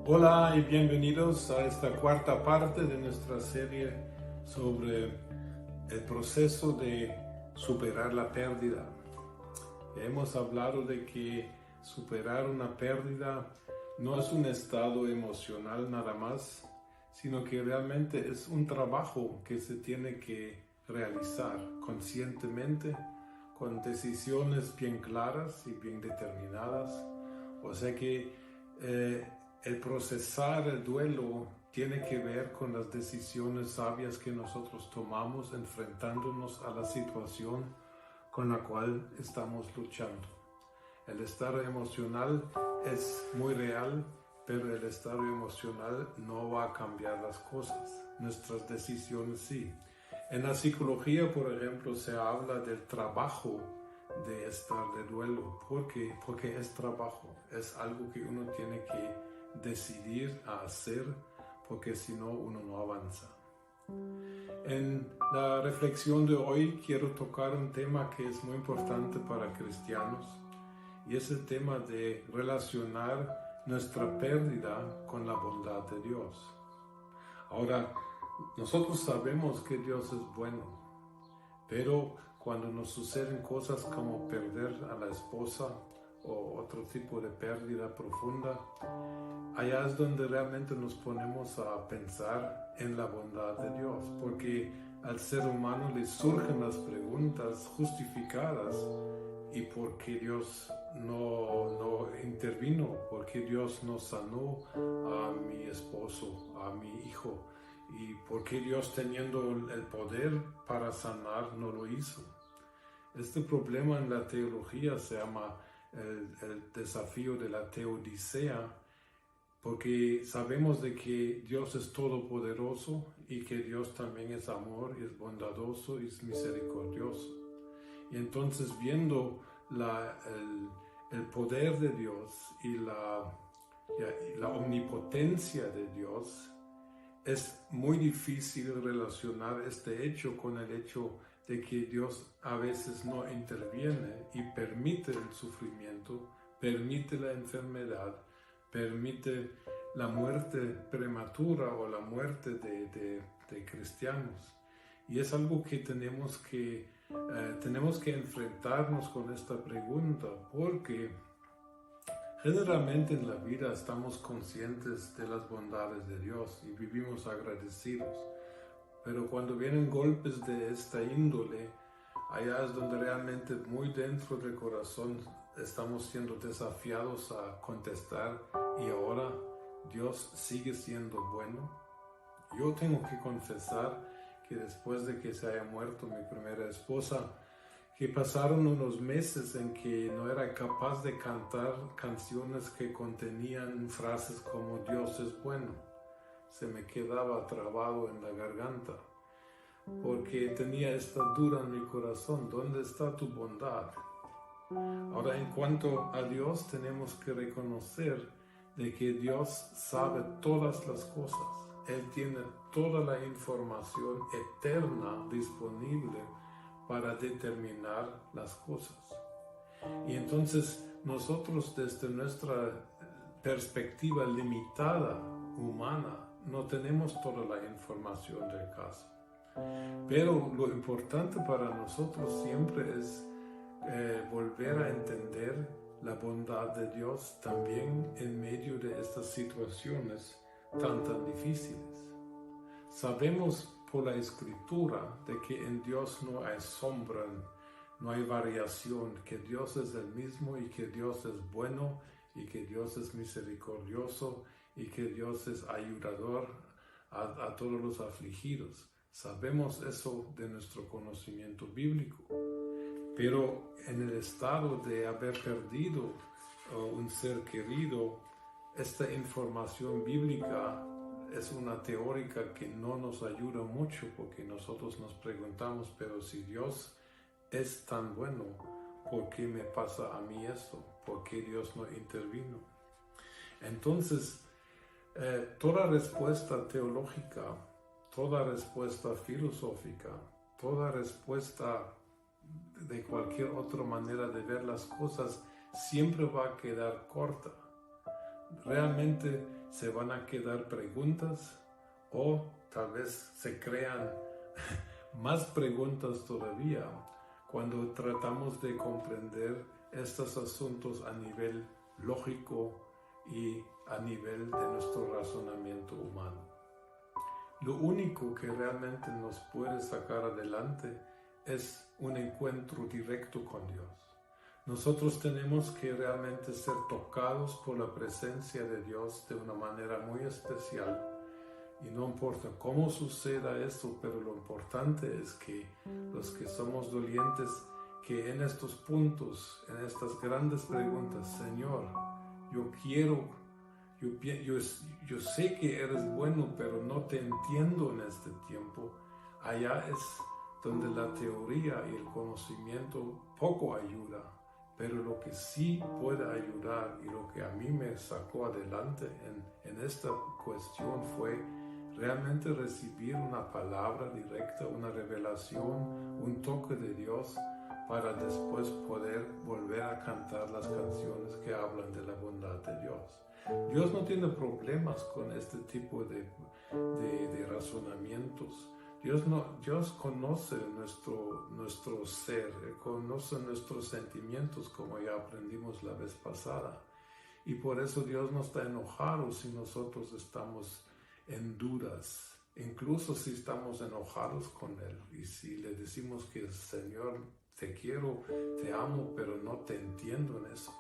Hola y bienvenidos a esta cuarta parte de nuestra serie sobre el proceso de superar la pérdida. Hemos hablado de que superar una pérdida no es un estado emocional nada más, sino que realmente es un trabajo que se tiene que realizar conscientemente, con decisiones bien claras y bien determinadas. O sea que el procesar el duelo tiene que ver con las decisiones sabias que nosotros tomamos enfrentándonos a la situación con la cual estamos luchando. El estado emocional es muy real, pero el estado emocional no va a cambiar las cosas. Nuestras decisiones sí. En la psicología, por ejemplo, se habla del trabajo de estar de duelo. ¿Por qué? Porque es trabajo, es algo que uno tiene que decidir a hacer, porque si no, uno no avanza. En la reflexión de hoy quiero tocar un tema que es muy importante para cristianos, y es el tema de relacionar nuestra pérdida con la bondad de Dios. Ahora, nosotros sabemos que Dios es bueno, pero cuando nos suceden cosas como perder a la esposa o otro tipo de pérdida profunda, allá es donde realmente nos ponemos a pensar en la bondad de Dios, porque al ser humano le surgen las preguntas justificadas: ¿y por qué Dios no intervino? ¿Por qué Dios no sanó a mi esposo, a mi hijo? ¿Y por qué Dios, teniendo el poder para sanar, no lo hizo? Este problema en la teología se llama el desafío de la teodicea, porque sabemos de que Dios es todopoderoso y que Dios también es amor, y es bondadoso y es misericordioso. Y entonces, viendo el poder de Dios y la omnipotencia de Dios, es muy difícil relacionar este hecho con el hecho de que Dios a veces no interviene y permite el sufrimiento, permite la enfermedad, permite la muerte prematura o la muerte de cristianos. Y es algo que tenemos que enfrentarnos con esta pregunta, porque generalmente en la vida estamos conscientes de las bondades de Dios y vivimos agradecidos, pero cuando vienen golpes de esta índole, allá es donde realmente muy dentro del corazón estamos siendo desafiados a contestar: ¿y ahora Dios sigue siendo bueno? Yo tengo que confesar que después de que se haya muerto mi primera esposa, que pasaron unos meses en que no era capaz de cantar canciones que contenían frases como Dios es bueno. Se me quedaba trabado en la garganta, porque tenía esta duda en mi corazón: ¿dónde está tu bondad? Ahora, en cuanto a Dios, tenemos que reconocer de que Dios sabe todas las cosas. Él tiene toda la información eterna disponible para determinar las cosas. Y entonces nosotros, desde nuestra perspectiva limitada, humana, no tenemos toda la información del caso. Pero lo importante para nosotros siempre es volver a entender la bondad de Dios también en medio de estas situaciones tan difíciles. Sabemos por la Escritura de que en Dios no hay sombra, no hay variación, que Dios es el mismo y que Dios es bueno y que Dios es misericordioso y que Dios es ayudador a todos los afligidos. Sabemos eso de nuestro conocimiento bíblico, pero en el estado de haber perdido un ser querido, esta información bíblica es una teórica que no nos ayuda mucho, porque nosotros nos preguntamos: pero si Dios es tan bueno, ¿por qué me pasa a mí esto? ¿Por qué Dios no intervino? Entonces, toda respuesta teológica, toda respuesta filosófica, toda respuesta de cualquier otra manera de ver las cosas siempre va a quedar corta. Realmente, se van a quedar preguntas o tal vez se crean más preguntas todavía cuando tratamos de comprender estos asuntos a nivel lógico y a nivel de nuestro razonamiento humano. Lo único que realmente nos puede sacar adelante es un encuentro directo con Dios. Nosotros tenemos que realmente ser tocados por la presencia de Dios de una manera muy especial. Y no importa cómo suceda eso, pero lo importante es que los que somos dolientes, que en estos puntos, en estas grandes preguntas, Señor, yo sé que eres bueno, pero no te entiendo en este tiempo. Allá es donde la teoría y el conocimiento poco ayuda, pero lo que sí puede ayudar y lo que a mí me sacó adelante en esta cuestión fue realmente recibir una palabra directa, una revelación, un toque de Dios para después poder volver a cantar las canciones que hablan de la bondad de Dios. Dios no tiene problemas con este tipo de razonamientos. Dios conoce nuestro ser, conoce nuestros sentimientos, como ya aprendimos la vez pasada. Y por eso Dios no está enojado si nosotros estamos en dudas, incluso si estamos enojados con Él. Y si le decimos que Señor, te quiero, te amo, pero no te entiendo en eso.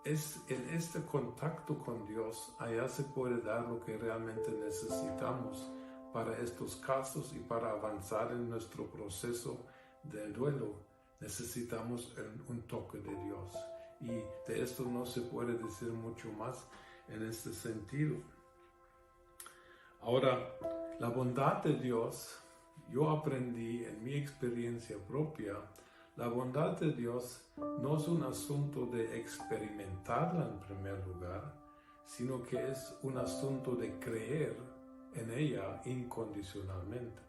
Es en este contacto con Dios, allá se puede dar lo que realmente necesitamos para estos casos y para avanzar en nuestro proceso del duelo. Necesitamos un toque de Dios. Y de esto no se puede decir mucho más en este sentido. Ahora, la bondad de Dios, yo aprendí en mi experiencia propia, la bondad de Dios no es un asunto de experimentarla en primer lugar, sino que es un asunto de creer en ella incondicionalmente.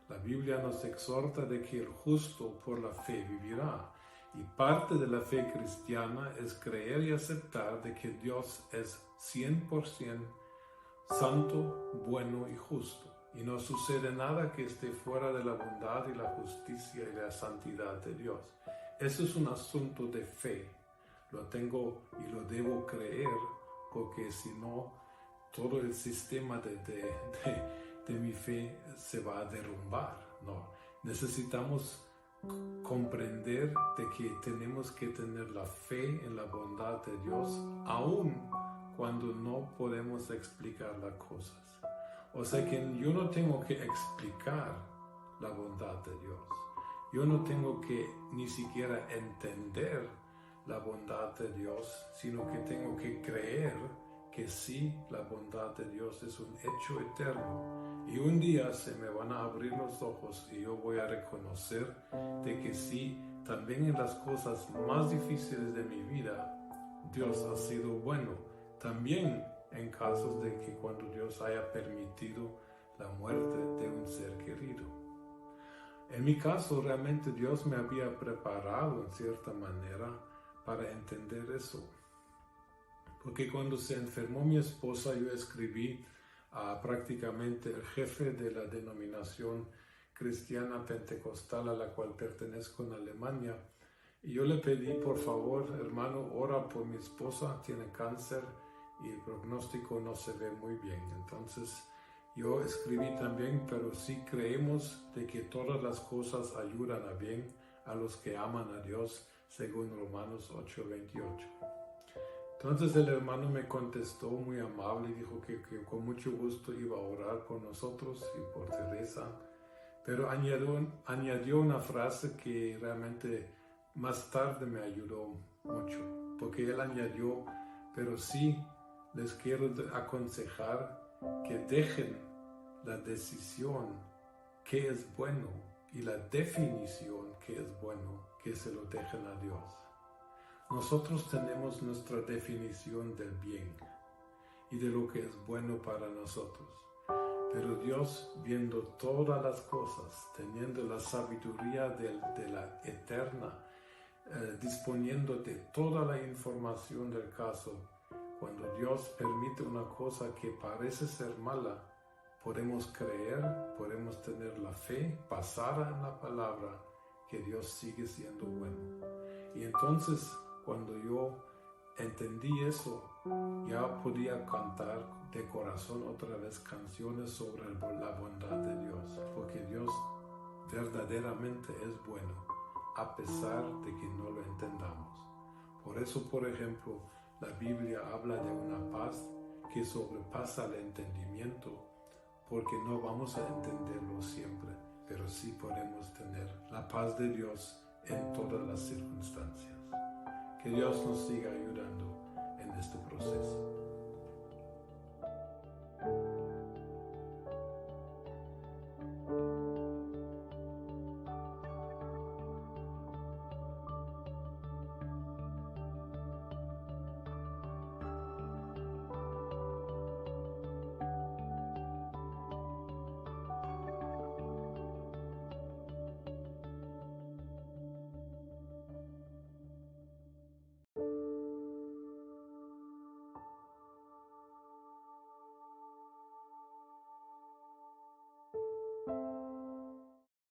La Biblia nos exhorta de que el justo por la fe vivirá, y parte de la fe cristiana es creer y aceptar de que Dios es 100% santo, bueno y justo. Y no sucede nada que esté fuera de la bondad y la justicia y la santidad de Dios. Eso es un asunto de fe. Lo tengo y lo debo creer, porque si no, todo el sistema de mi fe se va a derrumbar. No, necesitamos comprender de que tenemos que tener la fe en la bondad de Dios, aun cuando no podemos explicar las cosas. O sea que yo no tengo que explicar la bondad de Dios. Yo no tengo que ni siquiera entender la bondad de Dios, sino que tengo que creer que sí, la bondad de Dios es un hecho eterno. Y un día se me van a abrir los ojos y yo voy a reconocer de que sí, también en las cosas más difíciles de mi vida, Dios ha sido bueno. También en casos de que cuando Dios haya permitido la muerte de un ser querido. En mi caso, realmente Dios me había preparado en cierta manera para entender eso. Porque cuando se enfermó mi esposa, yo escribí a prácticamente el jefe de la denominación cristiana pentecostal a la cual pertenezco en Alemania. Y yo le pedí, por favor, hermano, ora por mi esposa, tiene cáncer y el pronóstico no se ve muy bien. Entonces yo escribí también, pero sí creemos de que todas las cosas ayudan a bien a los que aman a Dios, según Romanos 8:28. Entonces el hermano me contestó muy amable y dijo que con mucho gusto iba a orar por nosotros y por Teresa, pero añadió una frase que realmente más tarde me ayudó mucho, porque él añadió, pero sí les quiero aconsejar que dejen la decisión qué es bueno y la definición qué es bueno, que se lo dejen a Dios. Nosotros tenemos nuestra definición del bien y de lo que es bueno para nosotros. Pero Dios, viendo todas las cosas, teniendo la sabiduría de la eterna, disponiendo de toda la información del caso, Cuando Dios permite una cosa que parece ser mala, podemos creer, podemos tener la fe basada en la palabra que Dios sigue siendo bueno. Y entonces, cuando yo entendí eso, ya podía cantar de corazón otra vez canciones sobre la bondad de Dios, porque Dios verdaderamente es bueno, a pesar de que no lo entendamos. Por eso, por ejemplo, la Biblia habla de una paz que sobrepasa el entendimiento, porque no vamos a entenderlo siempre, pero sí podemos tener la paz de Dios en todas las circunstancias. Que Dios nos siga ayudando en este proceso.